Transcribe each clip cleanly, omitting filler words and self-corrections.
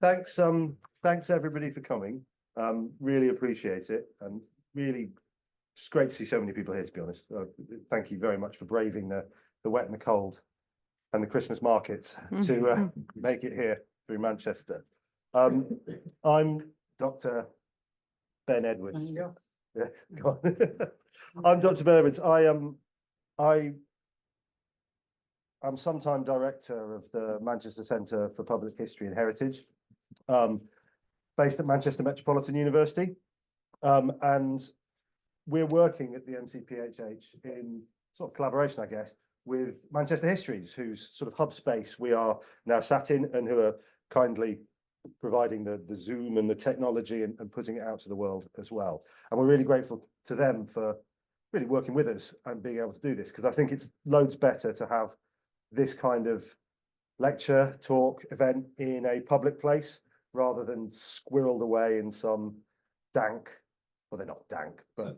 Thanks everybody for coming. Really appreciate it, and really it's great to see so many people here, to be honest. Thank you very much for braving the wet and the cold and the Christmas markets to make it here through Manchester. I'm Dr. Ben Edwards. Yes, go on. I'm Dr. Ben Edwards. I'm sometime director of the Manchester Centre for Public History and Heritage, based at Manchester Metropolitan University. And we're working at the MCPHH in sort of collaboration, I guess, with Manchester Histories, whose sort of hub space we are now sat in, and who are kindly providing the Zoom and the technology and putting it out to the world as well. And we're really grateful to them for really working with us and being able to do this, because I think it's loads better to have this kind of lecture, talk, event in a public place rather than squirreled away in some dank, well, they're not dank, but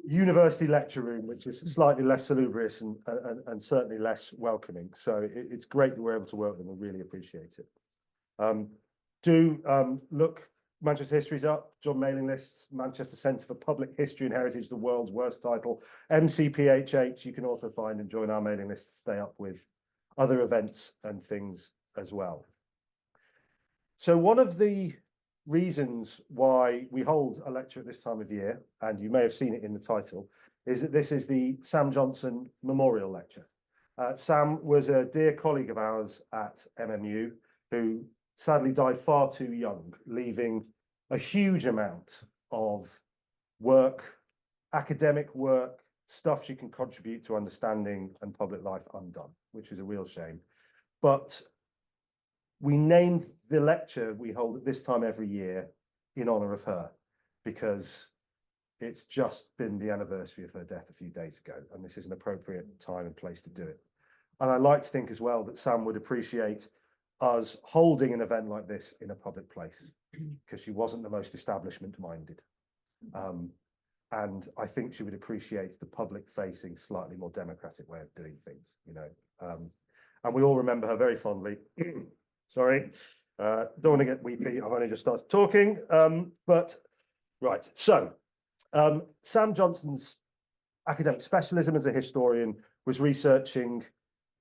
university lecture room, which is slightly less salubrious and certainly less welcoming. So it's great that we're able to work with them and really appreciate it. Look Manchester History's up, join mailing lists, Manchester Centre for Public History and Heritage, the world's worst title, MCPHH. You can also find and join our mailing list to stay up with other events and things as well. So one of the reasons why we hold a lecture at this time of year, and you may have seen it in the title, is that this is the Sam Johnson Memorial Lecture. Sam was a dear colleague of ours at MMU who sadly died far too young, leaving a huge amount of work, academic work, stuff she can contribute to understanding and public life undone, which is a real shame. But we named the lecture we hold at this time every year in honor of her, because it's just been the anniversary of her death a few days ago, and this is an appropriate time and place to do it. And I like to think as well that Sam would appreciate us holding an event like this in a public place, because she wasn't the most establishment minded. And I think she would appreciate the public facing, slightly more democratic way of doing things, you know. And we all remember her very fondly. Sorry, don't want to get weepy, I've only just started talking. But right, so Sam Johnson's academic specialism as a historian was researching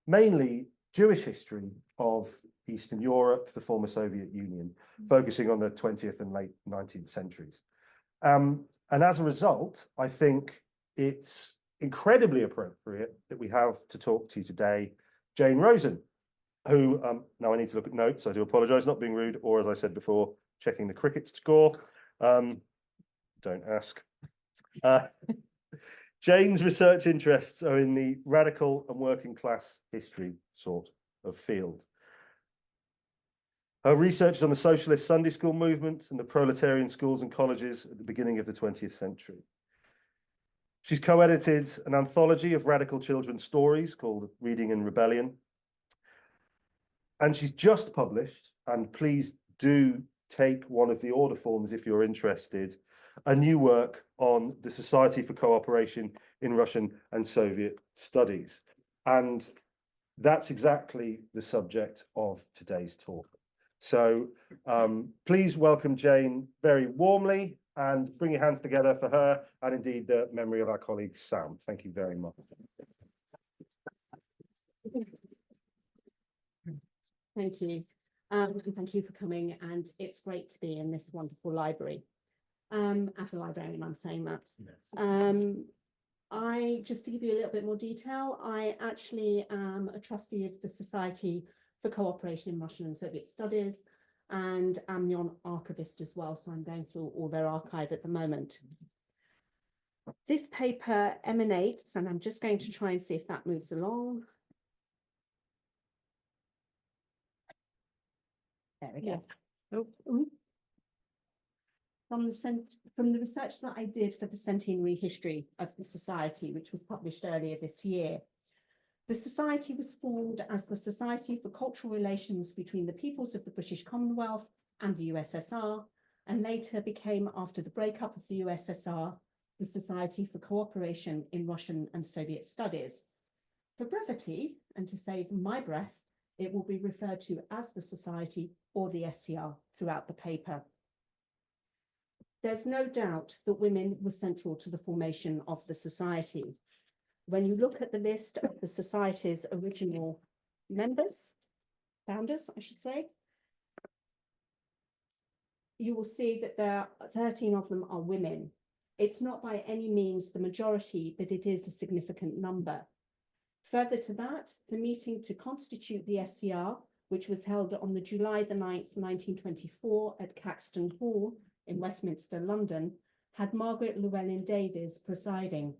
mainly Jewish history of Eastern Europe, the former Soviet Union, focusing on the 20th and late 19th centuries. And as a result, I think it's incredibly appropriate that we have to talk to you today Jane Rosen, who, now I need to look at notes, I do apologise, not being rude, or as I said before, checking the cricket score. Don't ask. Jane's research interests are in the radical and working class history sort of field. Her research is on the socialist Sunday school movement and the proletarian schools and colleges at the beginning of the 20th century. She's co-edited an anthology of radical children's stories called Reading and Rebellion. And she's just published, and please do take one of the order forms if you're interested, a new work on the Society for Cooperation in Russian and Soviet Studies. And that's exactly the subject of today's talk. So please welcome Jane very warmly and bring your hands together for her and indeed the memory of our colleague Sam. Thank you very much. Thank you. And thank you for coming, and it's great to be in this wonderful library. As a librarian, I'm saying that. Just to give you a little bit more detail, I actually am a trustee of the Society for Cooperation in Russian and Soviet Studies, and I'm the archivist as well, so I'm going through all their archive at the moment. This paper emanates, and I'm just going to try and see if that moves along. There we go. Oh. From the research that I did for the centenary history of the Society, which was published earlier this year. The Society was formed as the Society for Cultural Relations between the Peoples of the British Commonwealth and the USSR, and later became, after the breakup of the USSR, the Society for Cooperation in Russian and Soviet Studies. For brevity, and to save my breath, It will be referred to as the Society or the SCR throughout the paper. There's no doubt that women were central to the formation of the Society. When you look at the list of the Society's original founders, I should say, you will see that there are 13 of them are women. It's not by any means the majority, but it is a significant number. Further to that, the meeting to constitute the SCR, which was held on the July the 9th, 1924 at Caxton Hall in Westminster, London, had Margaret Llewellyn-Davies presiding.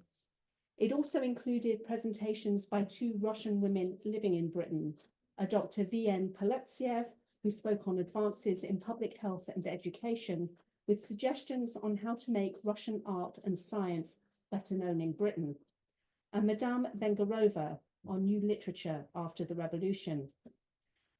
It also included presentations by 2 Russian women living in Britain, a Dr. V.N. Poletsiev, who spoke on advances in public health and education, with suggestions on how to make Russian art and science better known in Britain, and Madame Vengerova on new literature after the revolution.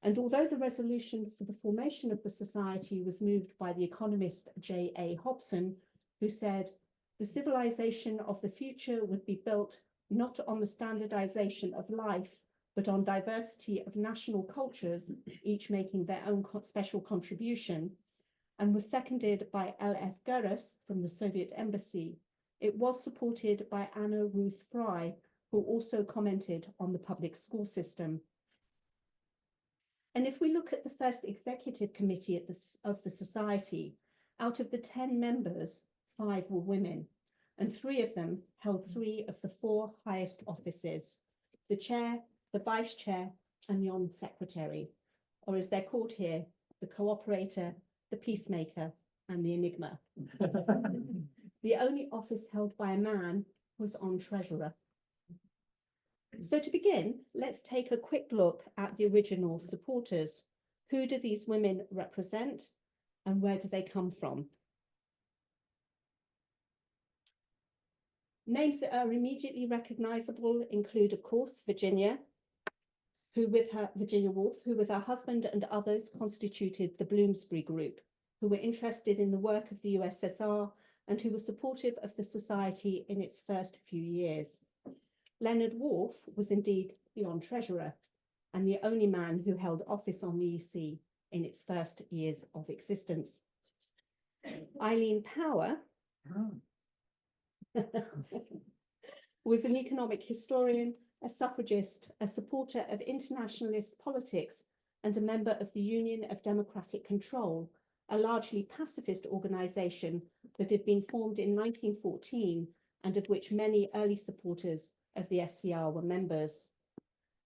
And although the resolution for the formation of the Society was moved by the economist J.A. Hobson, who said, "The civilization of the future would be built not on the standardization of life, but on diversity of national cultures, each making their own special contribution," and was seconded by L.F. Gurus from the Soviet embassy. It was supported by Anna Ruth Fry, who also commented on the public school system. And if we look at the first executive committee of the Society, out of the 10 members, 5 were women, and 3 of them held 3 of the 4 highest offices: the chair, the vice chair, and the on secretary, or as they're called here, the cooperator, the peacemaker, and the enigma. The only office held by a man was on treasurer. So to begin, let's take a quick look at the original supporters. Who do these women represent, and where do they come from? Names that are immediately recognizable include, of course, Virginia Woolf, who with her husband and others constituted the Bloomsbury Group, who were interested in the work of the USSR and who were supportive of the Society in its first few years. Leonard Woolf was indeed the on-treasurer and the only man who held office on the EC in its first years of existence. Eileen Power was an economic historian, a suffragist, a supporter of internationalist politics, and a member of the Union of Democratic Control, a largely pacifist organisation that had been formed in 1914 and of which many early supporters of the SCR were members.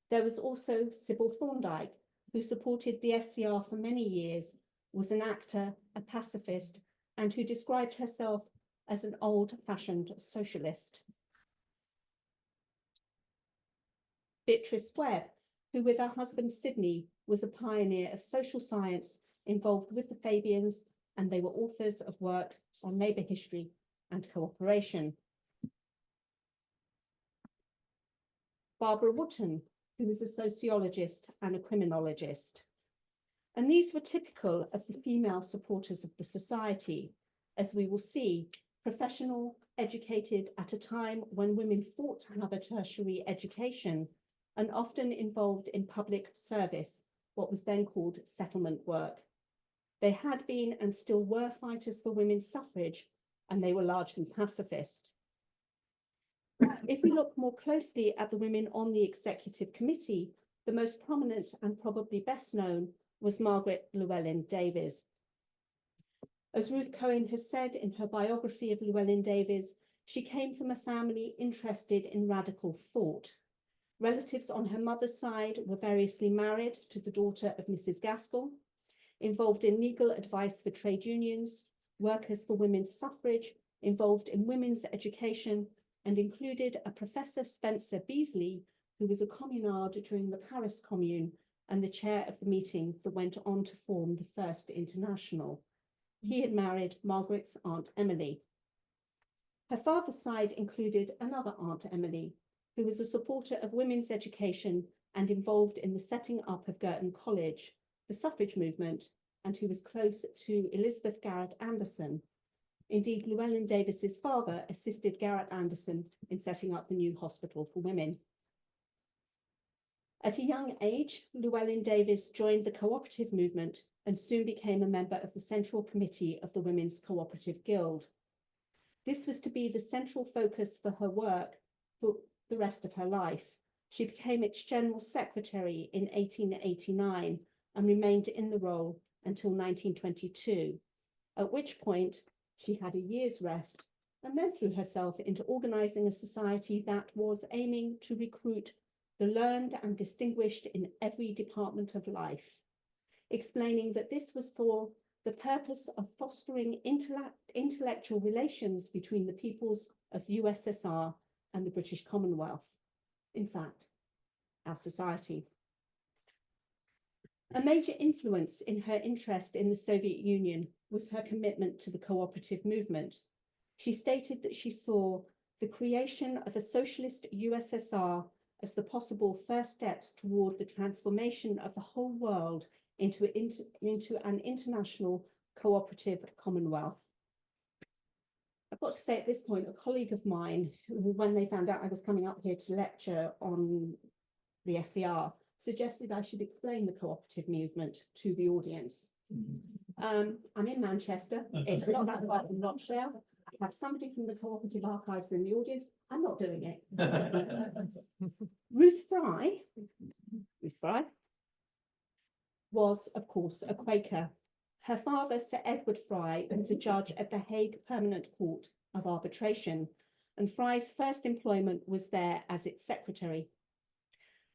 There was also Sybil Thorndike, who supported the SCR for many years, was an actor, a pacifist, and who described herself as an old-fashioned socialist. Beatrice Webb, who with her husband Sidney was a pioneer of social science involved with the Fabians, and they were authors of work on labour history and cooperation. Barbara Wootton, who was a sociologist and a criminologist. And these were typical of the female supporters of the Society, as we will see, professional, educated at a time when women fought to have a tertiary education and often involved in public service, what was then called settlement work. They had been and still were fighters for women's suffrage, and they were largely pacifist. If we look more closely at the women on the executive committee, the most prominent and probably best known was Margaret Llewellyn-Davies. As Ruth Cohen has said in her biography of Llewellyn-Davies, she came from a family interested in radical thought. Relatives on her mother's side were variously married to the daughter of Mrs. Gaskell, involved in legal advice for trade unions, workers for women's suffrage, involved in women's education, and included a Professor Spencer Beasley, who was a communard during the Paris Commune and the chair of the meeting that went on to form the First International. He had married Margaret's Aunt Emily. Her father's side included another Aunt Emily, who was a supporter of women's education and involved in the setting up of Girton College, the suffrage movement, and who was close to Elizabeth Garrett Anderson. Indeed, Llewellyn-Davies's father assisted Garrett Anderson in setting up the new hospital for women. At a young age, Llewellyn Davies joined the cooperative movement and soon became a member of the Central Committee of the Women's Cooperative Guild. This was to be the central focus for her work for the rest of her life. She became its General Secretary in 1889 and remained in the role until 1922, at which point she had a year's rest and then threw herself into organising a society that was aiming to recruit the learned and distinguished in every department of life, explaining that this was for the purpose of fostering intellectual relations between the peoples of USSR and the British Commonwealth. In fact, our society. A major influence in her interest in the Soviet Union was her commitment to the cooperative movement. She stated that she saw the creation of a socialist USSR as the possible first steps toward the transformation of the whole world into an international cooperative commonwealth. I've got to say at this point, a colleague of mine, who, when they found out I was coming up here to lecture on the SCR, suggested I should explain the cooperative movement to the audience. I'm in Manchester. It's not that far from Rochdale. I have somebody from the cooperative archives in the audience. I'm not doing it. Ruth Fry was, of course, a Quaker. Her father, Sir Edward Fry, was a judge at the Hague Permanent Court of Arbitration, and Fry's first employment was there as its secretary.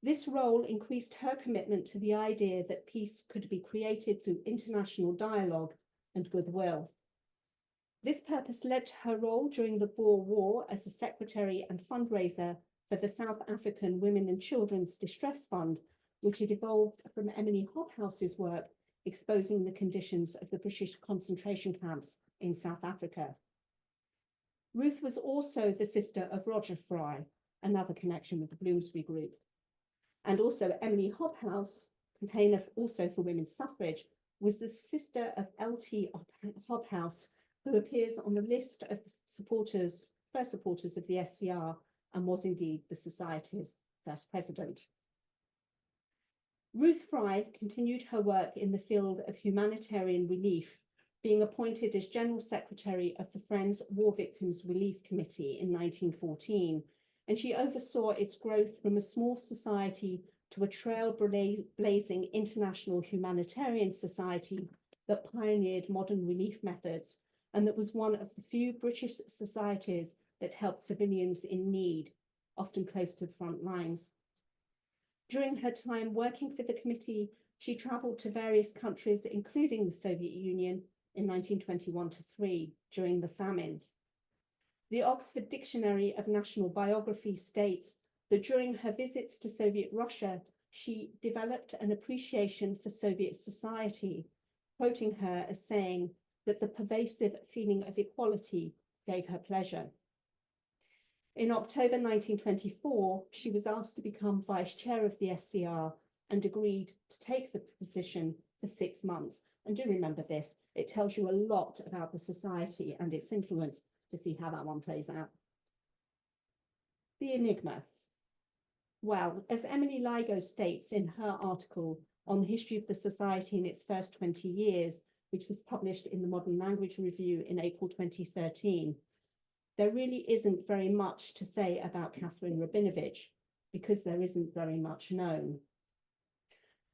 This role increased her commitment to the idea that peace could be created through international dialogue and goodwill. This purpose led to her role during the Boer War as a secretary and fundraiser for the South African Women and Children's Distress Fund, which had evolved from Emily Hobhouse's work exposing the conditions of the British concentration camps in South Africa. Ruth was also the sister of Roger Fry, another connection with the Bloomsbury Group. And also Emily Hobhouse, campaigner also for women's suffrage, was the sister of L.T. Hobhouse, who appears on the list of first supporters of the SCR and was indeed the Society's first president. Ruth Fry continued her work in the field of humanitarian relief, being appointed as General Secretary of the Friends War Victims Relief Committee in 1914, and she oversaw its growth from a small society to a trailblazing international humanitarian society that pioneered modern relief methods, and that was one of the few British societies that helped civilians in need, often close to the front lines. During her time working for the committee, she travelled to various countries, including the Soviet Union, in 1921-3, during the famine. The Oxford Dictionary of National Biography states that during her visits to Soviet Russia, she developed an appreciation for Soviet society, quoting her as saying that the pervasive feeling of equality gave her pleasure. In October 1924, she was asked to become vice chair of the SCR and agreed to take the position for 6 months. And do remember this, it tells you a lot about the society and its influence to see how that one plays out. The Enigma. Well, as Emily Ligo states in her article on the history of the society in its first 20 years, which was published in the Modern Language Review in April 2013, there really isn't very much to say about Catherine Rabinovich because there isn't very much known.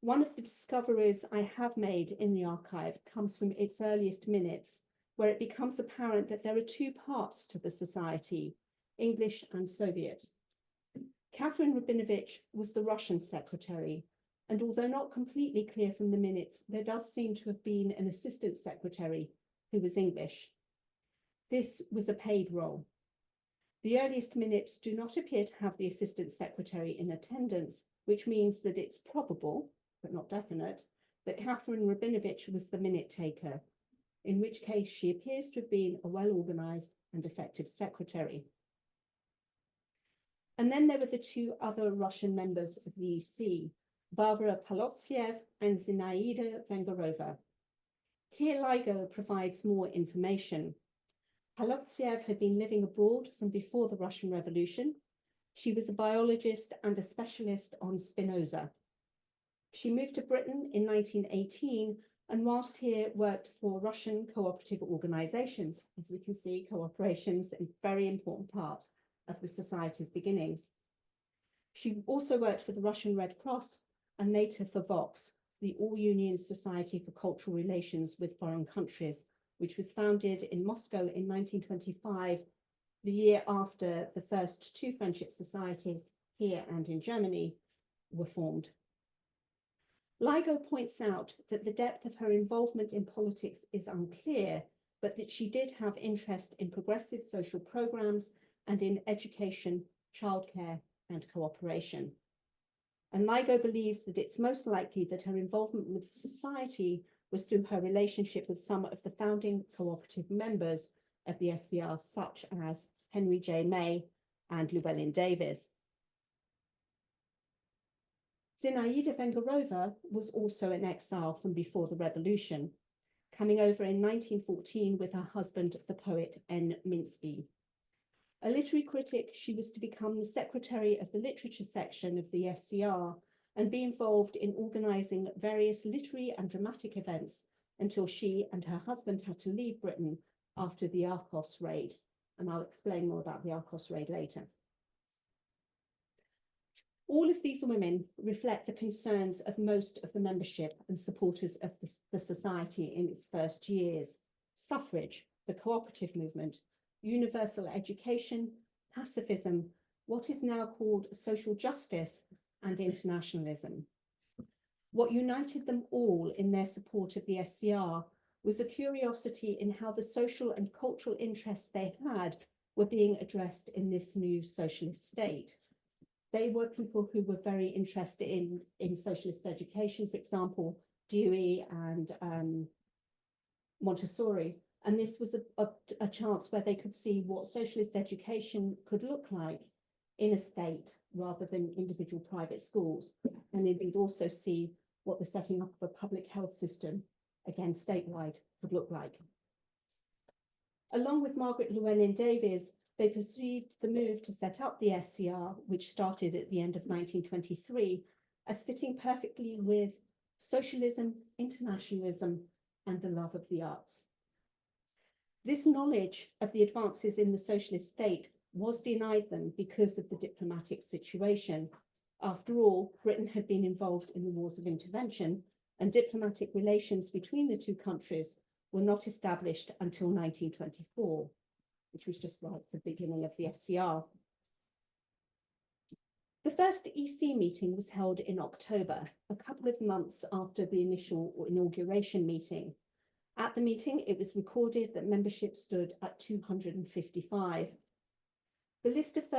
One of the discoveries I have made in the archive comes from its earliest minutes, where it becomes apparent that there are two parts to the society, English and Soviet. Catherine Rabinovich was the Russian secretary, and although not completely clear from the minutes, there does seem to have been an assistant secretary who was English. This was a paid role. The earliest minutes do not appear to have the assistant secretary in attendance, which means that it's probable, but not definite, that Catherine Rabinovich was the minute taker, in which case she appears to have been a well-organized and effective secretary. And then there were the two other Russian members of the EC, Barbara Polotsev and Zinaida Vengerova. Here Ligo provides more information. Polotsev had been living abroad from before the Russian Revolution. She was a biologist and a specialist on Spinoza. She moved to Britain in 1918 and whilst here worked for Russian cooperative organisations. As we can see, cooperation is a very important part of the Society's beginnings. She also worked for the Russian Red Cross and later for Vox, the All-Union Society for Cultural Relations with Foreign Countries, which was founded in Moscow in 1925, the year after the first two friendship societies here and in Germany were formed. LIGO points out that the depth of her involvement in politics is unclear, but that she did have interest in progressive social programs and in education, childcare, and cooperation. And LIGO believes that it's most likely that her involvement with society was through her relationship with some of the founding cooperative members of the SCR, such as Henry J. May and Llewellyn Davies. Zinaida Vengerova was also in exile from before the revolution, coming over in 1914 with her husband, the poet N. Minsky. A literary critic, she was to become the secretary of the literature section of the SCR and be involved in organising various literary and dramatic events until she and her husband had to leave Britain after the Arcos raid. And I'll explain more about the Arcos raid later. All of these women reflect the concerns of most of the membership and supporters of the society in its first years: suffrage, the cooperative movement, universal education, pacifism, what is now called social justice, and internationalism. What united them all in their support of the SCR was a curiosity in how the social and cultural interests they had were being addressed in this new socialist state. They were people who were very interested in socialist education, for example, Dewey and Montessori. And this was a chance where they could see what socialist education could look like in a state rather than individual private schools. And indeed also see what the setting up of a public health system, again, statewide, would look like. Along with Margaret Llewellyn Davies, they perceived the move to set up the SCR, which started at the end of 1923, as fitting perfectly with socialism, internationalism, and the love of the arts. This knowledge of the advances in the socialist state was denied them because of the diplomatic situation. After all, Britain had been involved in the wars of intervention, and diplomatic relations between the two countries were not established until 1924. Which was just like the beginning of the SCR. The first EC meeting was held in October, a couple of months after the initial inauguration meeting. At the meeting, it was recorded that membership stood at 255. The list of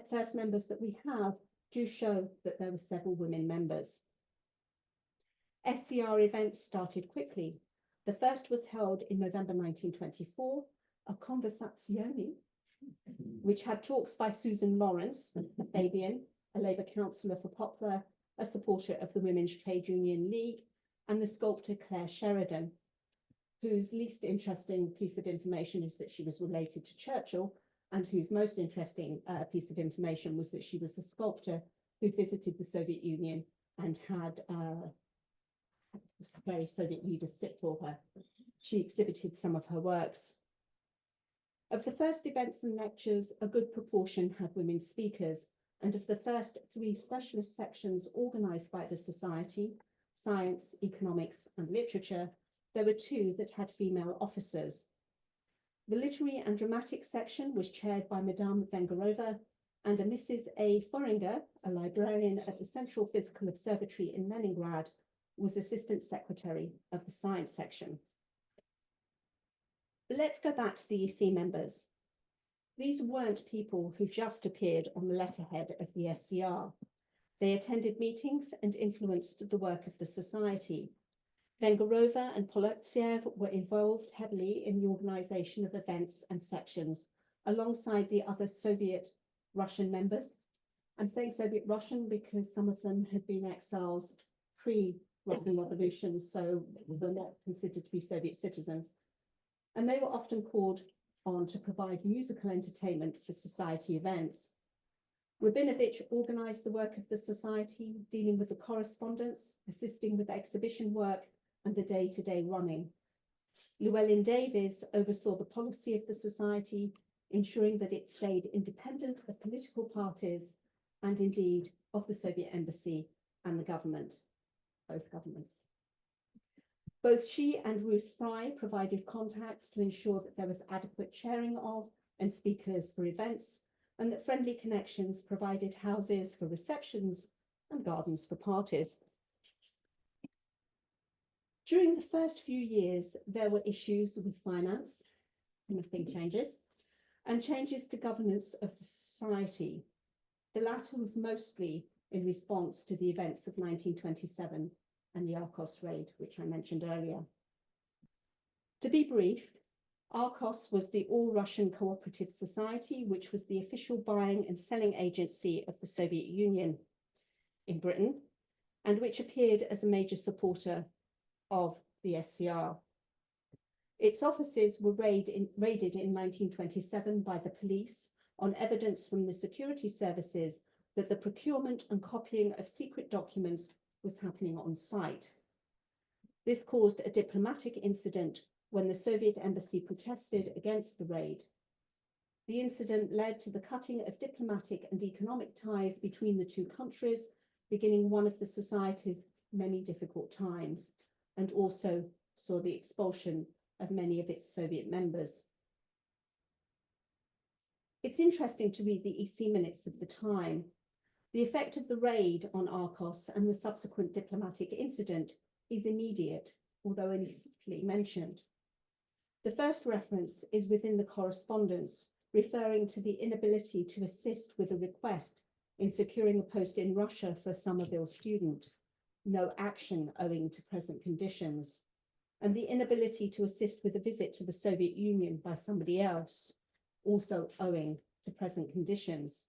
first members that we have do show that there were several women members. SCR events started quickly. The first was held in November 1924, a conversazione, which had talks by Susan Lawrence, a Fabian, a Labour councillor for Poplar, a supporter of the Women's Trade Union League, and the sculptor Claire Sheridan, whose least interesting piece of information is that she was related to Churchill, and whose most interesting piece of information was that she was a sculptor who visited the Soviet Union and had very Soviet leaders sit for her. She exhibited some of her works. Of the first events and lectures, a good proportion had women speakers, and of the first three specialist sections organised by the Society, science, economics, and literature, there were two that had female officers. The literary and dramatic section was chaired by Madame Vengerova, and a Mrs. A. Foringer, a librarian at the Central Physical Observatory in Leningrad, was assistant secretary of the science section. Let's go back to the EC members. These weren't people who just appeared on the letterhead of the SCR. They attended meetings and influenced the work of the society. Vengerova and Polotsev were involved heavily in the organisation of events and sections, alongside the other Soviet Russian members. I'm saying Soviet Russian because some of them had been exiles pre-Russian Revolution, so were not considered to be Soviet citizens. And they were often called on to provide musical entertainment for society events. Rabinovich organised the work of the society, dealing with the correspondence, assisting with exhibition work and the day-to-day running. Llewellyn Davies oversaw the policy of the society, ensuring that it stayed independent of political parties and indeed of the Soviet embassy and the government, both governments. Both she and Ruth Fry provided contacts to ensure that there was adequate sharing of and speakers for events, and that Friendly Connections provided houses for receptions and gardens for parties. During the first few years, there were issues with finance, nothing changes, and changes to governance of the society. The latter was mostly in response to the events of 1927 and the Arcos raid, which I mentioned earlier. To be brief, Arcos was the All-Russian Cooperative Society, which was the official buying and selling agency of the Soviet Union in Britain, and which appeared as a major supporter of the SCR. Its offices were raided in 1927 by the police on evidence from the security services that the procurement and copying of secret documents was happening on site. This caused a diplomatic incident when the Soviet embassy protested against the raid. The incident led to the cutting of diplomatic and economic ties between the two countries, beginning one of the society's many difficult times, and also saw the expulsion of many of its Soviet members. It's interesting to read the EC minutes of the time. The effect of the raid on Arcos and the subsequent diplomatic incident is immediate, although only subtly mentioned. The first reference is within the correspondence, referring to the inability to assist with a request in securing a post in Russia for a Somerville student, no action owing to present conditions, and the inability to assist with a visit to the Soviet Union by somebody else, also owing to present conditions.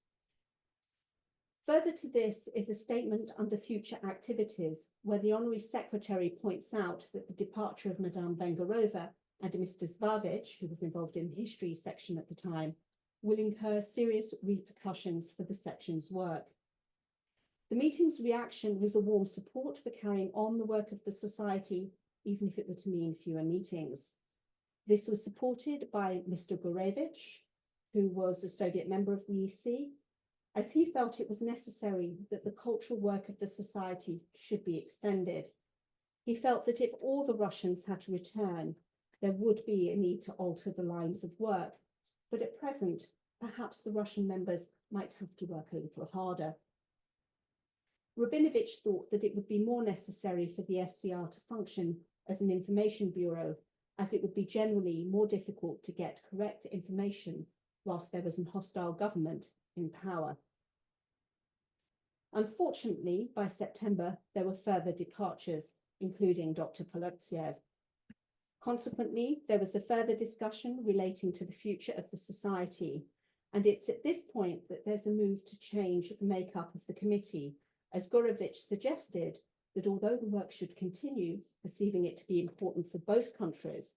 Further to this is a statement under future activities, where the Honorary Secretary points out that the departure of Madame Vengerova and Mr. Zvavich, who was involved in the history section at the time, will incur serious repercussions for the section's work. The meeting's reaction was a warm support for carrying on the work of the society, even if it were to mean fewer meetings. This was supported by Mr. Gurevich, who was a Soviet member of the EC, as he felt it was necessary that the cultural work of the society should be extended. He felt that if all the Russians had to return, there would be a need to alter the lines of work, but at present, perhaps the Russian members might have to work a little harder. Rabinovich thought that it would be more necessary for the SCR to function as an information bureau, as it would be generally more difficult to get correct information whilst there was a hostile government in power. Unfortunately, by September, there were further departures, including Dr. Polotsev. Consequently, there was a further discussion relating to the future of the society, and it's at this point that there's a move to change the makeup of the committee, as Gurevich suggested that although the work should continue, perceiving it to be important for both countries,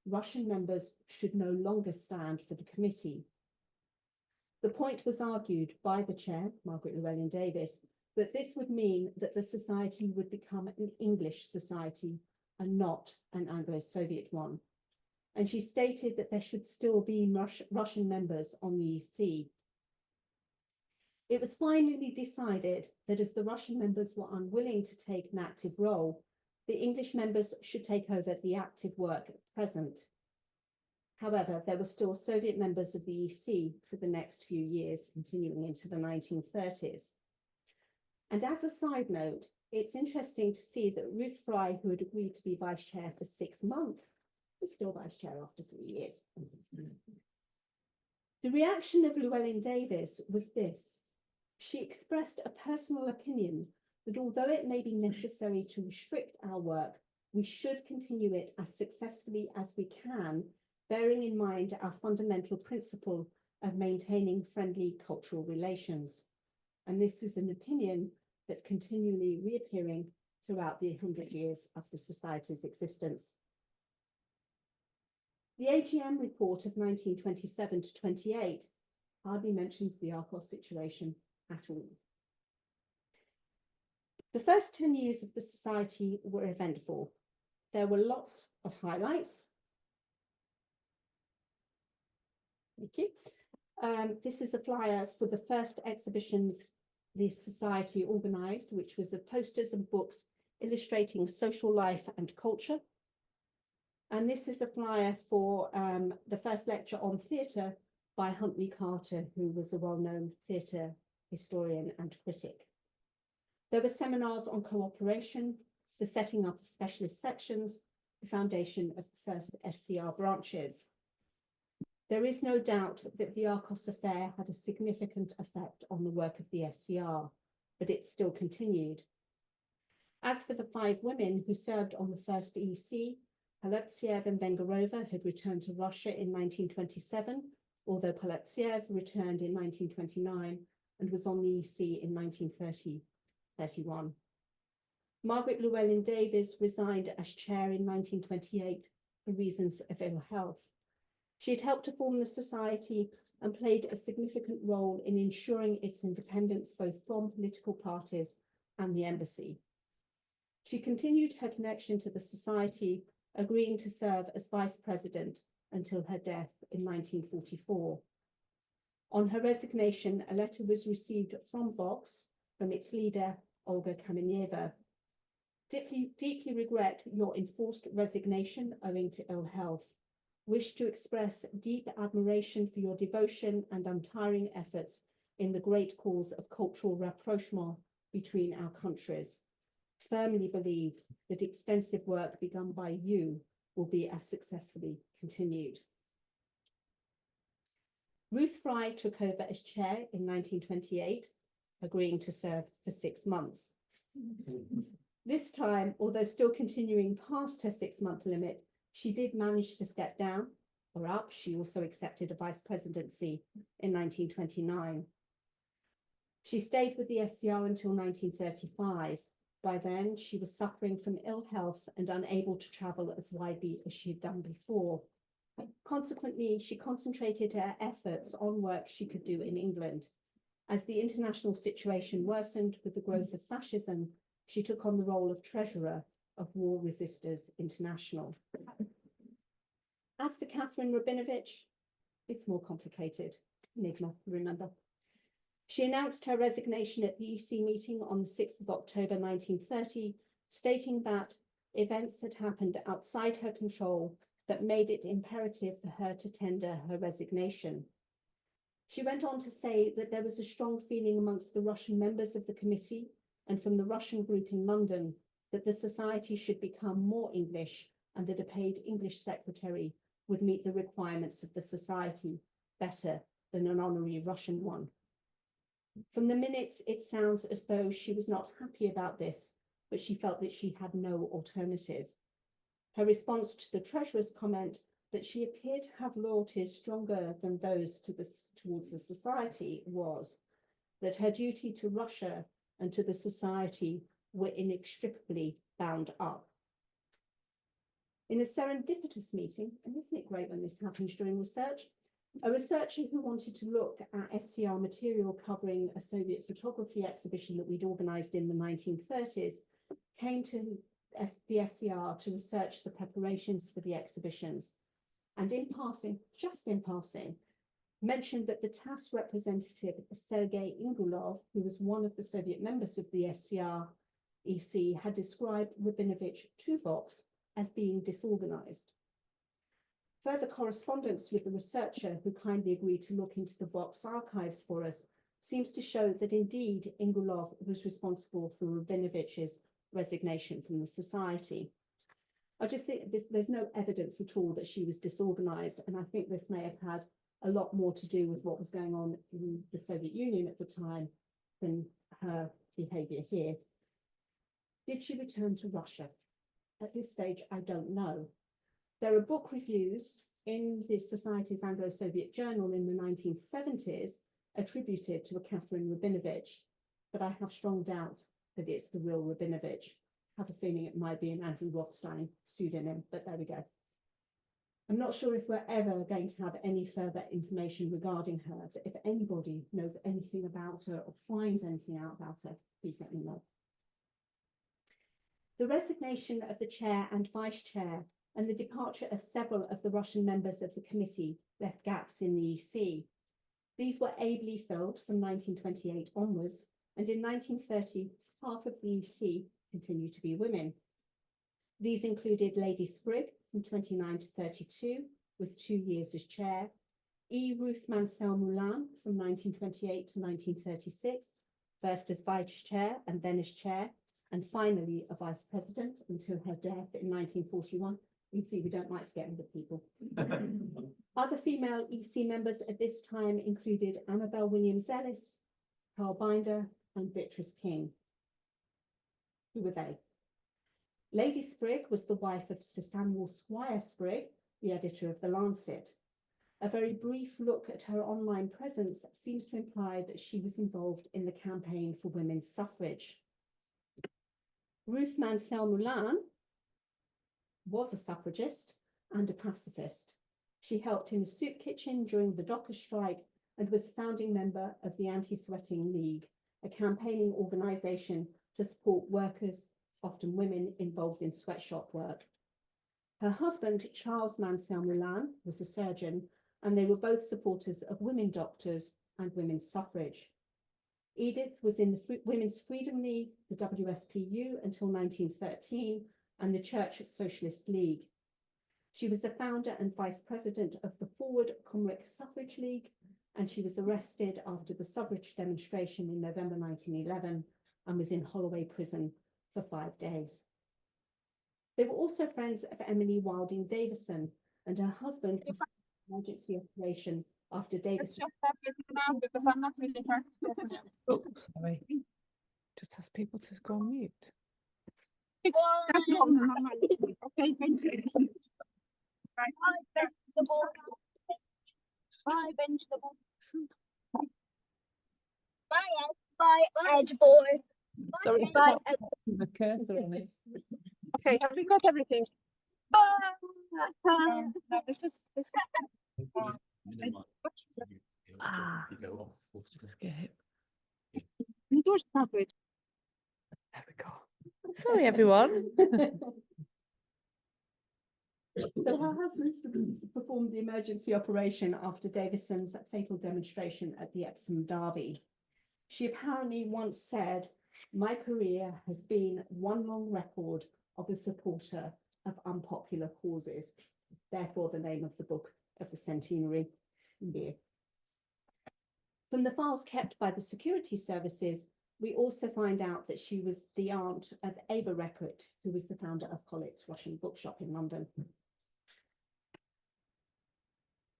Russian members should no longer stand for the committee. The point was argued by the chair, Margaret Llewellyn-Davies, that this would mean that the society would become an English society and not an Anglo-Soviet one. And she stated that there should still be Russian members on the EC. It was finally decided that as the Russian members were unwilling to take an active role, the English members should take over the active work at present. However, there were still Soviet members of the EC for the next few years, continuing into the 1930s. And as a side note, it's interesting to see that Ruth Fry, who had agreed to be vice chair for 6 months, is still vice chair after 3 years. The reaction of Llewellyn-Davies was this. She expressed a personal opinion that although it may be necessary to restrict our work, we should continue it as successfully as we can, bearing in mind our fundamental principle of maintaining friendly cultural relations. And this was an opinion that's continually reappearing throughout the 100 years of the Society's existence. The AGM report of 1927 to 28 hardly mentions the Arcos situation at all. The first 10 years of the society were eventful. There were lots of highlights. Thank you. This is a flyer for the first exhibition the society organised, which was of posters and books illustrating social life and culture. And this is a flyer for the first lecture on theatre by Huntley Carter, who was a well-known theatre historian and critic. There were seminars on cooperation, the setting up of specialist sections, the foundation of the first SCR branches. There is no doubt that the Arcos affair had a significant effect on the work of the SCR, but it still continued. As for the 5 women who served on the first EC, Paletziev and Vengerova had returned to Russia in 1927, although Paletziev returned in 1929 and was on the EC in 1930-31. Margaret Llewellyn-Davies resigned as chair in 1928 for reasons of ill health. She had helped to form the society and played a significant role in ensuring its independence both from political parties and the embassy. She continued her connection to the society, agreeing to serve as vice president until her death in 1944. On her resignation, a letter was received from Vox, from its leader, Olga Kameneva. Deeply regret your enforced resignation owing to ill health. Wish to express deep admiration for your devotion and untiring efforts in the great cause of cultural rapprochement between our countries. Firmly believe that extensive work begun by you will be as successfully continued. Ruth Fry took over as chair in 1928, agreeing to serve for 6 months. This time, although still continuing past her 6-month limit, she did manage to step down or up. She also accepted a vice presidency in 1929. She stayed with the SCR until 1935. By then, she was suffering from ill health and unable to travel as widely as she had done before. Consequently, she concentrated her efforts on work she could do in England. As the international situation worsened with the growth of fascism, she took on the role of treasurer of War Resisters International. As for Catherine Rabinovich, it's more complicated. Enigma, remember. She announced her resignation at the EC meeting on the 6th of October 1930, stating that events had happened outside her control that made it imperative for her to tender her resignation. She went on to say that there was a strong feeling amongst the Russian members of the committee and from the Russian group in London that the society should become more English and that a paid English secretary would meet the requirements of the society better than an honorary Russian one. From the minutes, it sounds as though she was not happy about this, but she felt that she had no alternative. Her response to the treasurer's comment that she appeared to have loyalties stronger than those towards the society was that her duty to Russia and to the society were inextricably bound up. In a serendipitous meeting, and isn't it great when this happens during research, a researcher who wanted to look at SCR material covering a Soviet photography exhibition that we'd organised in the 1930s came to the SCR to research the preparations for the exhibitions. And in passing, just in passing, mentioned that the TASS representative, Sergei Ingulov, who was one of the Soviet members of the SCR EC, had described Rabinovich to Vox as being disorganized. Further correspondence with the researcher, who kindly agreed to look into the Vox archives for us, seems to show that indeed Ingulov was responsible for Rabinovich's resignation from the society. I just think there's no evidence at all that she was disorganized, and I think this may have had a lot more to do with what was going on in the Soviet Union at the time than her behavior here. Did she return to Russia? At this stage, I don't know. There are book reviews in the Society's Anglo-Soviet Journal in the 1970s attributed to a Catherine Rabinovich, but I have strong doubts that it's the real Rabinovich. I have a feeling it might be an Andrew Rothstein pseudonym, but there we go. I'm not sure if we're ever going to have any further information regarding her, but if anybody knows anything about her or finds anything out about her, please let me know. The resignation of the chair and vice chair and the departure of several of the Russian members of the committee left gaps in the EC. These were ably filled from 1928 onwards, and in 1930, half of the EC continued to be women. These included Lady Sprigg from 29 to 32, with 2 years as chair, E. Ruth Mansell Moulin from 1928 to 1936, first as vice chair and then as chair, and finally a vice president until her death in 1941. You can see we don't like to get rid of people. Other female EC members at this time included Amabel Williams-Ellis, Carl Binder, and Beatrice King. Who were they? Lady Sprigg was the wife of Sir Samuel Squire Sprigg, the editor of The Lancet. A very brief look at her online presence seems to imply that she was involved in the campaign for women's suffrage. Ruth Mansell Moulin was a suffragist and a pacifist. She helped in a soup kitchen during the Dockers' strike and was a founding member of the Anti-Sweating League, a campaigning organisation to support workers, often women, involved in sweatshop work. Her husband, Charles Mansell Moulin, was a surgeon, and they were both supporters of women doctors and women's suffrage. Edith was in the Women's Freedom League, the WSPU, until 1913, and the Church Socialist League. She was a founder and vice president of the Forward Comric Suffrage League, and she was arrested after the suffrage demonstration in November 1911 and was in Holloway Prison for 5 days. They were also friends of Emily Wilding Davison, and her husband was an emergency operation after Davison. Because I'm not really heard. Oh, sorry. Just ask people to go on mute. Okay, thank you. Right. Bye, vegetable. Bye, edge boy. Sorry, Bye, the cursor on it. Okay, have we got everything? No, this is. Escape. Endorsed coverage. There we go. Sorry, everyone. So her husband performed the emergency operation after Davison's fatal demonstration at the Epsom Derby. She apparently once said, "My career has been one long record of a supporter of unpopular causes." Therefore, the name of the book of the centenary year. From the files kept by the security services, we also find out that she was the aunt of Ava Reckert, who was the founder of Pollitt's Russian bookshop in London.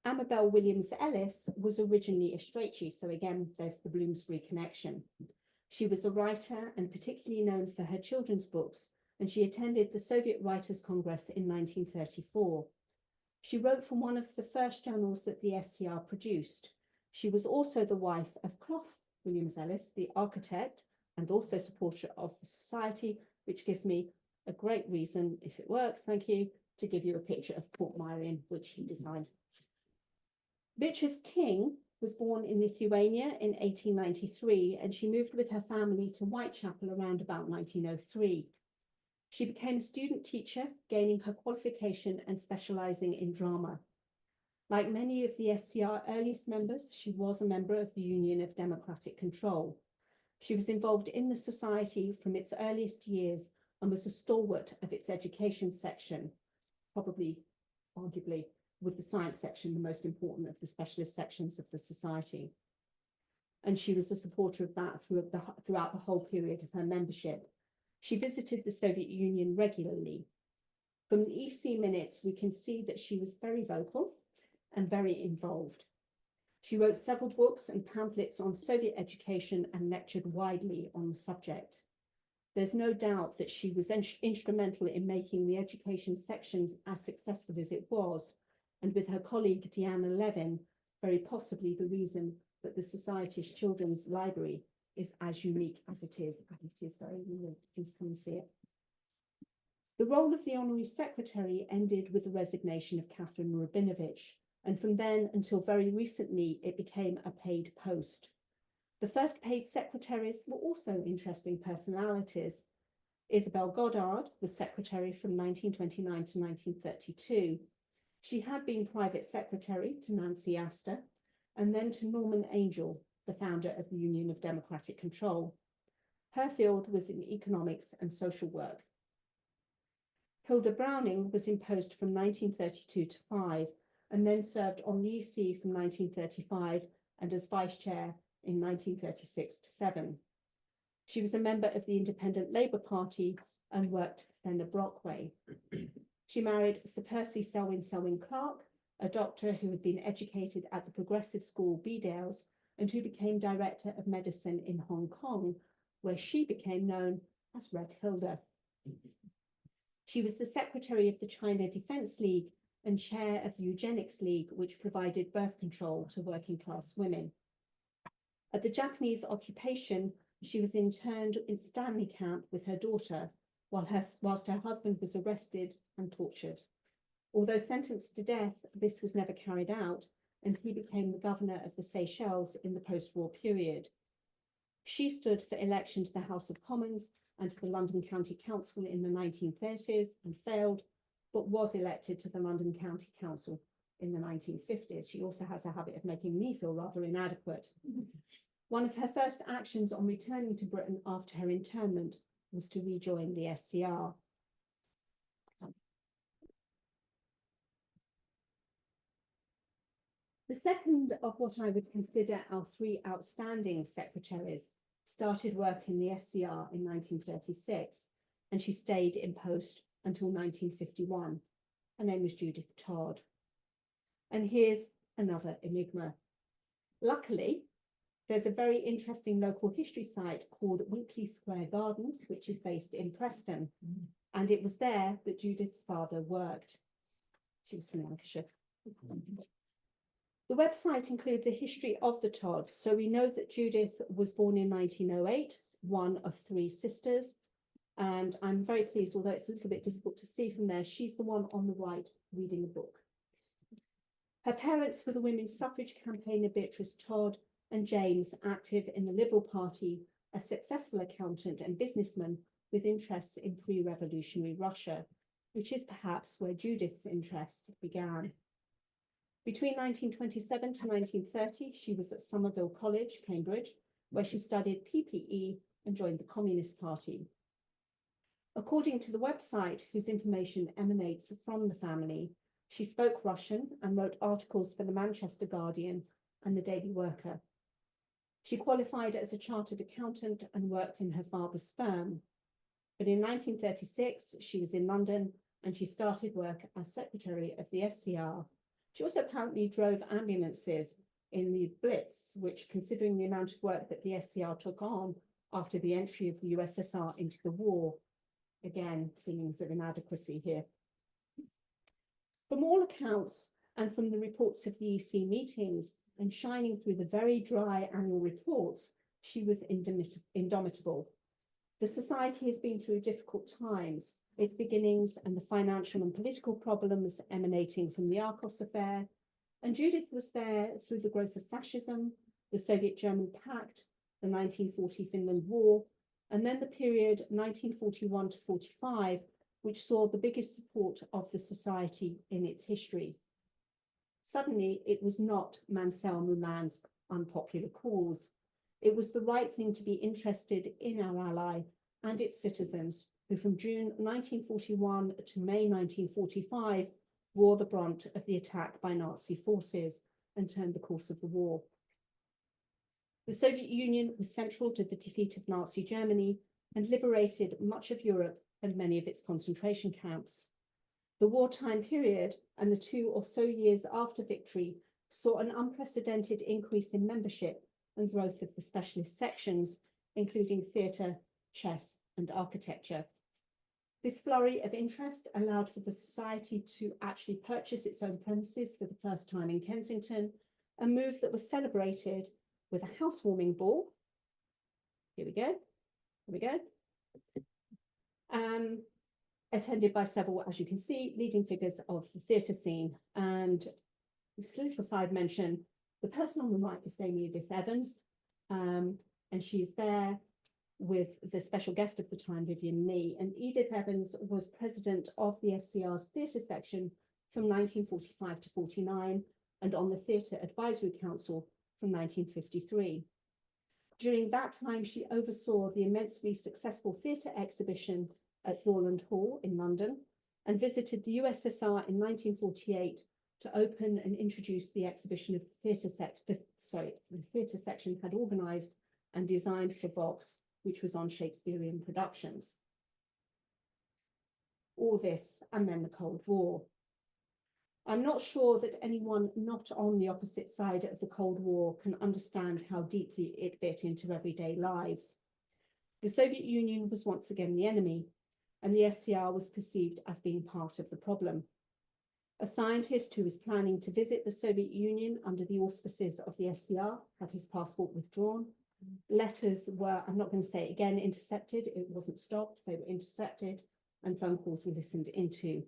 Amabel Williams-Ellis was originally a Strachey, so again, there's the Bloomsbury connection. She was a writer and particularly known for her children's books, and she attended the Soviet Writers' Congress in 1934. She wrote for one of the first journals that the SCR produced. She was also the wife of Clough Williams-Ellis, the architect and also supporter of the society, which gives me a great reason, if it works, thank you, to give you a picture of Port Myrion, which he designed. Beatrice King was born in Lithuania in 1893, and she moved with her family to Whitechapel around about 1903. She became a student teacher, gaining her qualification and specialising in drama. Like many of the SCR earliest members, she was a member of the Union of Democratic Control. She was involved in the society from its earliest years and was a stalwart of its education section, probably, arguably, with the science section, the most important of the specialist sections of the society. And she was a supporter of that throughout the whole period of her membership. She visited the Soviet Union regularly. From the EC minutes, we can see that she was very vocal and very involved. She wrote several books and pamphlets on Soviet education and lectured widely on the subject. There's no doubt that she was instrumental in making the education sections as successful as it was, and with her colleague Deanna Levin, very possibly the reason that the Society's Children's Library is as unique as it is, and it is very unique. Please come and see it. The role of the honorary secretary ended with the resignation of Catherine Rabinovich, and from then until very recently, it became a paid post. The first paid secretaries were also interesting personalities. Isabel Goddard was secretary from 1929 to 1932. She had been private secretary to Nancy Astor and then to Norman Angell, the founder of the Union of Democratic Control. Her field was in economics and social work. Hilda Browning was in post from 1932 to 5 and then served on the EC from 1935 and as vice chair in 1936 to 7. She was a member of the Independent Labour Party and worked for Fenner Brockway. She married Sir Percy Selwyn Clark, a doctor who had been educated at the progressive school Bedales and who became director of medicine in Hong Kong, where she became known as Red Hilda. She was the secretary of the China Defence League and chair of the Eugenics League, which provided birth control to working class women. At the Japanese occupation, she was interned in Stanley Camp with her daughter, whilst her husband was arrested and tortured. Although sentenced to death, this was never carried out, and he became the governor of the Seychelles in the post-war period. She stood for election to the House of Commons and to the London County Council in the 1930s and failed, but was elected to the London County Council in the 1950s. She also has a habit of making me feel rather inadequate. One of her first actions on returning to Britain after her internment was to rejoin the SCR. The second of what I would consider our three outstanding secretaries started work in the SCR in 1936, and she stayed in post until 1951. Her name was Judith Todd. And here's another enigma. Luckily, there's a very interesting local history site called Winkley Square Gardens, which is based in Preston. And it was there that Judith's father worked. She was from Lancashire. The website includes a history of the Todds. So we know that Judith was born in 1908, one of three sisters. And I'm very pleased, although it's a little bit difficult to see from there, she's the one on the right reading a book. Her parents were the women's suffrage campaigner Beatrice Todd and James, active in the Liberal Party, a successful accountant and businessman with interests in pre-revolutionary Russia, which is perhaps where Judith's interest began. Between 1927 to 1930, she was at Somerville College, Cambridge, where she studied PPE and joined the Communist Party. According to the website, whose information emanates from the family, she spoke Russian and wrote articles for the Manchester Guardian and the Daily Worker. She qualified as a chartered accountant and worked in her father's firm. But in 1936, she was in London and she started work as secretary of the SCR. She also apparently drove ambulances in the Blitz, which, considering the amount of work that the SCR took on after the entry of the USSR into the war, again, feelings of inadequacy here. From all accounts and from the reports of the EC meetings and shining through the very dry annual reports, she was indomitable. The society has been through difficult times, its beginnings and the financial and political problems emanating from the Arcos affair. And Judith was there through the growth of fascism, the Soviet-German Pact, the 1940 Finland War, and then the period 1941 to 45, which saw the biggest support of the society in its history. Suddenly, it was not Mansell Moulin's unpopular cause. It was the right thing to be interested in our ally and its citizens, who from June 1941 to May 1945 bore the brunt of the attack by Nazi forces and turned the course of the war. The Soviet Union was central to the defeat of Nazi Germany and liberated much of Europe and many of its concentration camps. The wartime period and the 2 or so years after victory saw an unprecedented increase in membership and growth of the specialist sections, including theatre, chess, and architecture. This flurry of interest allowed for the society to actually purchase its own premises for the first time in Kensington, a move that was celebrated with a housewarming ball. Here we go. attended by several, as you can see, leading figures of the theatre scene. And this little side mention, the person on the right is Dame Edith Evans, and she's there with the special guest of the time, Vivian Lee. And Edith Evans was president of the SCR's theatre section from 1945 to 49, and on the Theatre Advisory Council from 1953. During that time, she oversaw the immensely successful theatre exhibition at Thorland Hall in London and visited the USSR in 1948 to open and introduce the exhibition of the theatre section had organised and designed for Vox, which was on Shakespearean productions. All this and then the Cold War. I'm not sure that anyone not on the opposite side of the Cold War can understand how deeply it bit into everyday lives. The Soviet Union was once again the enemy, and the SCR was perceived as being part of the problem. A scientist who was planning to visit the Soviet Union under the auspices of the SCR had his passport withdrawn. Letters were, I'm not going to say it again, intercepted. It wasn't stopped, they were intercepted, and phone calls were listened into.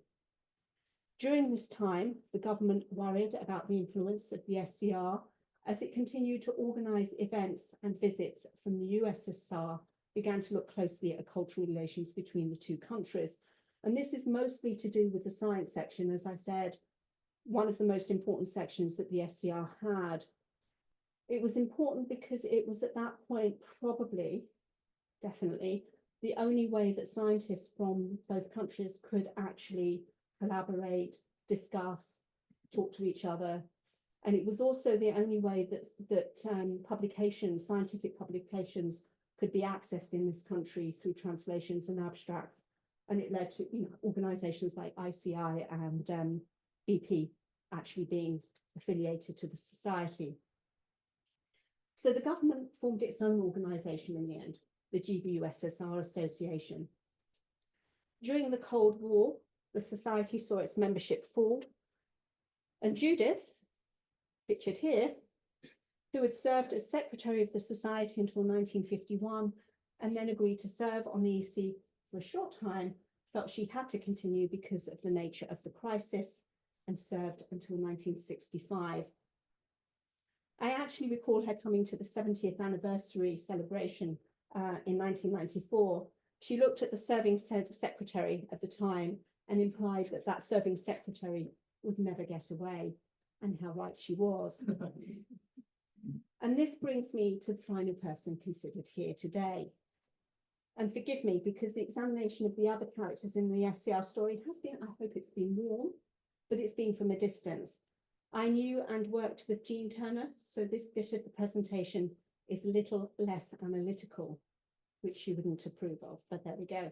During this time, the government worried about the influence of the SCR as it continued to organise events and visits from the USSR, began to look closely at cultural relations between the two countries. And this is mostly to do with the science section, as I said, one of the most important sections that the SCR had. It was important because it was at that point probably, definitely, the only way that scientists from both countries could actually collaborate, discuss, talk to each other. And it was also the only way that publications, scientific publications, could be accessed in this country through translations and abstracts. And it led to organisations like ICI and BP actually being affiliated to the society. So the government formed its own organisation in the end, the GB-USSR Association. During the Cold War, the society saw its membership fall, and Judith, pictured here, who had served as secretary of the society until 1951 and then agreed to serve on the EC for a short time, felt she had to continue because of the nature of the crisis and served until 1965. I actually recall her coming to the 70th anniversary celebration in 1994. She looked at the serving secretary at the time and implied that that serving secretary would never get away, and how right she was. And this brings me to the final person considered here today. And forgive me, because the examination of the other characters in the SCR story has been, I hope it's been warm, but it's been from a distance. I knew and worked with Jean Turner, so this bit of the presentation is a little less analytical, which she wouldn't approve of, but there we go.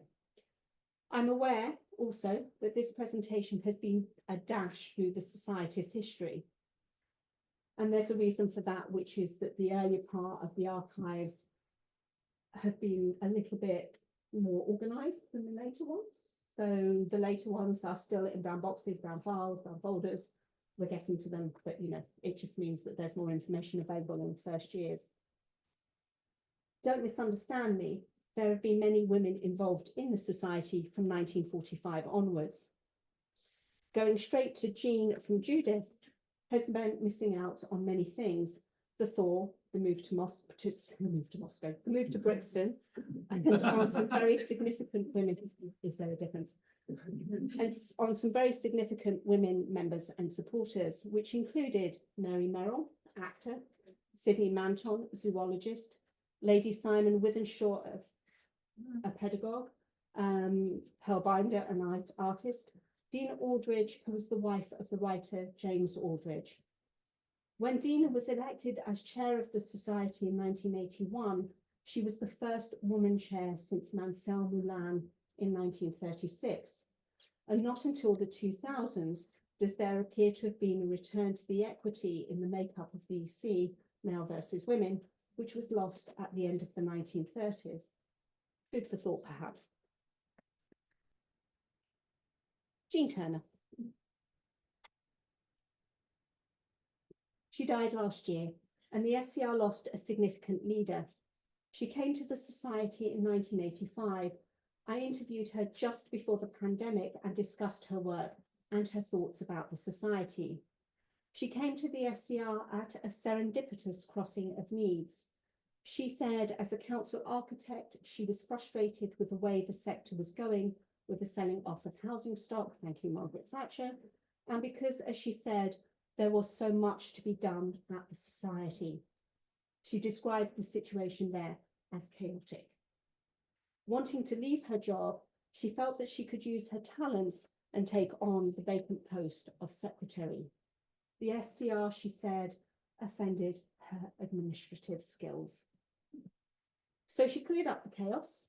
I'm aware also that this presentation has been a dash through the society's history. And there's a reason for that, which is that the earlier part of the archives have been a little bit more organised than the later ones. So the later ones are still in brown boxes, brown files, brown folders. We're getting to them, but it just means that there's more information available in the first years. Don't misunderstand me. There have been many women involved in the society from 1945 onwards. Going straight to Jean from Judith has meant missing out on many things. The thaw, the move to Brixton, and on some very significant women, is there a difference? And on some very significant women members and supporters, which included Mary Merrill, actor, Sydney Manton, zoologist, Lady Simon Withenshaw, a pedagogue, Pearl Binder, an artist, Dina Aldridge, who was the wife of the writer James Aldridge. When Dina was elected as chair of the society in 1981, she was the first woman chair since Mansell Moulin in 1936. And not until the 2000s does there appear to have been a return to the equity in the makeup of the EC, male versus women, which was lost at the end of the 1930s. Food for thought, perhaps. Jean Turner. She died last year, and the SCR lost a significant leader. She came to the society in 1985 I interviewed her just before the pandemic and discussed her work and her thoughts about the society. She came to the SCR at a serendipitous crossing of needs. She said, as a council architect, she was frustrated with the way the sector was going with the selling off of housing stock, thank you, Margaret Thatcher, and because, as she said, there was so much to be done at the society. She described the situation there as chaotic. Wanting to leave her job, she felt that she could use her talents and take on the vacant post of secretary. The SCR, she said, offended her administrative skills. So she cleared up the chaos.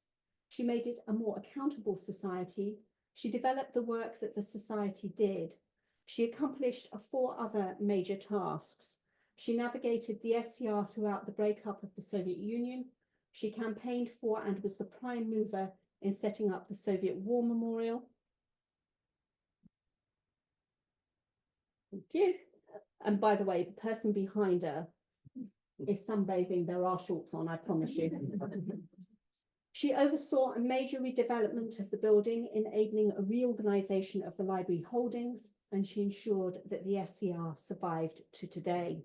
She made it a more accountable society. She developed the work that the society did. She accomplished 4 other major tasks. She navigated the SCR throughout the breakup of the Soviet Union. She campaigned for and was the prime mover in setting up the Soviet War Memorial. Thank you. And by the way, the person behind her is sunbathing. There are shorts on, I promise you. She oversaw a major redevelopment of the building, enabling a reorganisation of the library holdings, and she ensured that the SCR survived to today.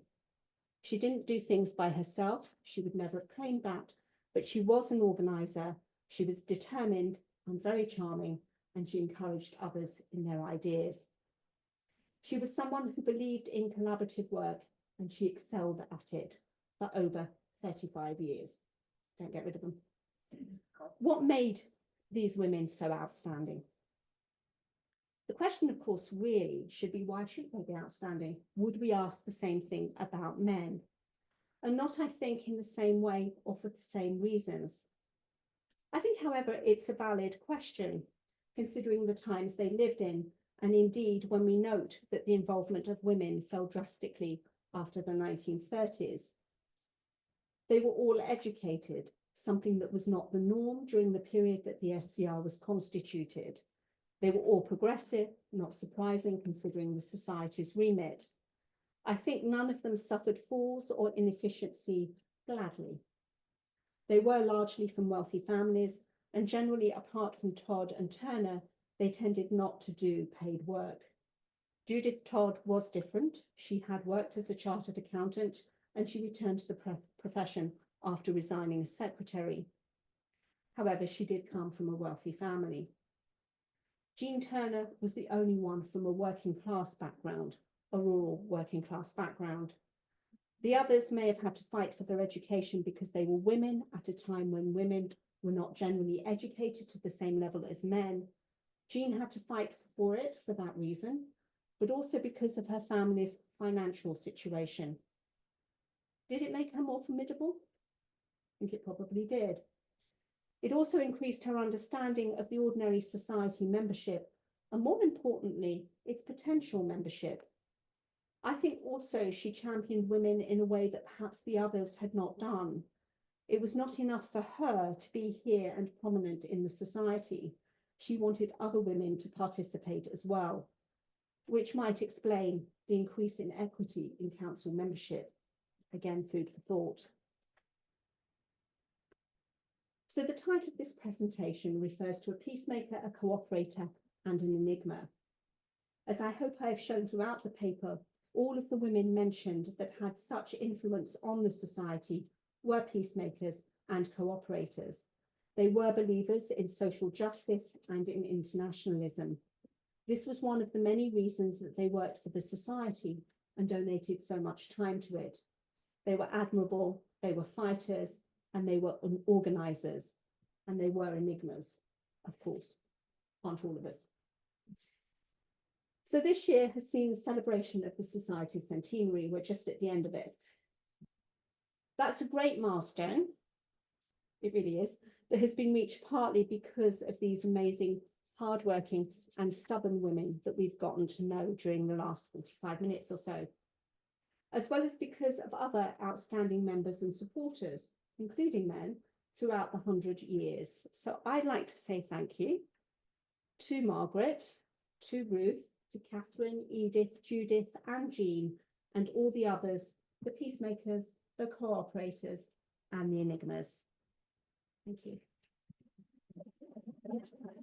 She didn't do things by herself. She would never have claimed that, but she was an organiser. She was determined and very charming, and she encouraged others in their ideas. She was someone who believed in collaborative work, and she excelled at it for over 35 years. Don't get rid of them. What made these women so outstanding? The question, of course, really should be, why should they be outstanding? Would we ask the same thing about men? And not, I think, in the same way or for the same reasons. I think, however, it's a valid question, considering the times they lived in, and indeed when we note that the involvement of women fell drastically after the 1930s. They were all educated, something that was not the norm during the period that the SCR was constituted. They were all progressive, not surprising considering the society's remit. I think none of them suffered falls or inefficiency gladly. They were largely from wealthy families, and generally, apart from Todd and Turner, they tended not to do paid work. Judith Todd was different. She had worked as a chartered accountant, and she returned to the profession after resigning as secretary. However, she did come from a wealthy family. Jean Turner was the only one from a working class background, a rural working class background. The others may have had to fight for their education because they were women at a time when women were not generally educated to the same level as men. Jean had to fight for it for that reason, but also because of her family's financial situation. Did it make her more formidable? I think it probably did. It also increased her understanding of the ordinary society membership, and more importantly, its potential membership. I think also she championed women in a way that perhaps the others had not done. It was not enough for her to be here and prominent in the society. She wanted other women to participate as well, which might explain the increase in equity in council membership. Again, food for thought. So the title of this presentation refers to a peacemaker, a cooperator, and an enigma. As I hope I have shown throughout the paper, all of the women mentioned that had such influence on the society were peacemakers and cooperators. They were believers in social justice and in internationalism. This was one of the many reasons that they worked for the society and donated so much time to it. They were admirable, they were fighters, and they were organisers, and they were enigmas, of course, aren't all of us. So this year has seen the celebration of the Society's centenary. We're just at the end of it. That's a great milestone, it really is, that has been reached partly because of these amazing, hardworking and stubborn women that we've gotten to know during the last 45 minutes or so, as well as because of other outstanding members and supporters, including men, throughout the 100 years. So I'd like to say thank you to Margaret, to Ruth, to Catherine, Edith, Judith, and Jean, and all the others, the peacemakers, the cooperators, and the enigmas. Thank you.